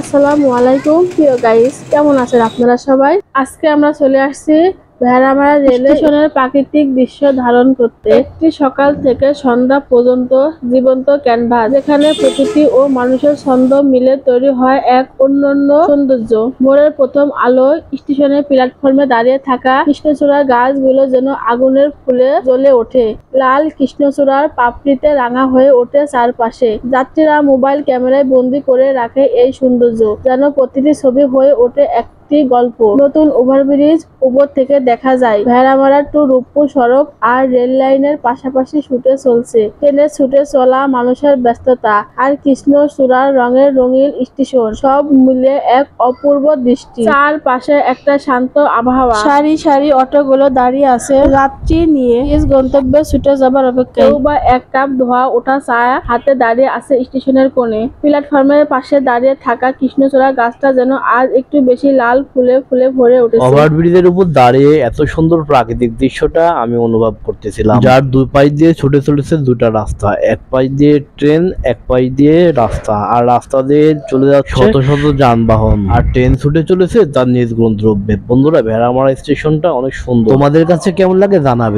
আসসালামু আলাইকুম প্রিয় গাইস, কেমন আছেন আপনারা সবাই? আজকে আমরা চলে আসছি ভেড়ামারা রেল স্টেশনের প্রাকৃতিক দৃশ্য ধারণ করতে। একটি সকাল থেকে সন্ধ্যা পর্যন্ত জীবন্ত ক্যানভাস, যেখানে প্রকৃতি ও মানুষের ছন্দ মিলে তৈরি হয় এক অনন্য সৌন্দর্য। ভোরের প্রথম আলো, স্টেশনের প্ল্যাটফর্মে দাঁড়িয়ে থাকা কৃষ্ণচূড়ার গাছগুলো যেন আগুনের ফুলে জ্বলে ওঠে। লাল কৃষ্ণচূড়ার পাপড়িতে রাঙা হয়ে ওঠে চারপাশে। যাত্রীরা মোবাইল ক্যামেরায় বন্দি করে রাখে এই সৌন্দর্য, যেন প্রতিটি ছবি হয়ে ওঠে একটি গল্প। নতুন ওভারব্রিজ উপর থেকে দেখা যায় ভেড়ামারা টু রূপপুর সড়ক আর রেল লাইনের পাশাপাশি ছুটে চলছে ট্রেনে ছুটে চলা মানুষের ব্যস্ততা আর কৃষ্ণচূড়ার রঙের রঙিন স্টেশন, সব মিলে এক অপূর্ব দৃষ্টি। চারপাশে একটা শান্ত আবহাওয়া, সারি সারি অটোগুলো দাঁড়িয়ে আছে যাত্রী নিয়ে নিজ গন্তব্যে ছুটে যাবার অপেক্ষায়। কেউ বা এক কাপ ধোয়া ওঠা চা হাতে দাঁড়িয়ে আছে স্টেশনের কোণে। প্ল্যাটফর্মের পাশে দাঁড়িয়ে থাকা কৃষ্ণচূড়া গাছটা যেন আজ একটু বেশি লাল ফুলে ফুলে ভরে উঠেছে। ওভারব্রিজের উপর দাঁড়িয়ে এত সুন্দর প্রাকৃতিক দৃশ্যটা আমি অনুভব করতেছিলাম, যার দুই পাশ দিয়ে ছুটে চলেছে দুটা রাস্তা, এক পাশ দিয়ে ট্রেন, এক পাশ দিয়ে রাস্তা, আর রাস্তা দিয়ে চলে যাচ্ছে শত শত যানবাহন, আর ট্রেন ছুটে চলেছে তার নিজ গন্তব্যে। বন্ধুরা, ভেড়ামারা স্টেশনটা অনেক সুন্দর। তোমাদের কাছে কেমন লাগে জানাবে।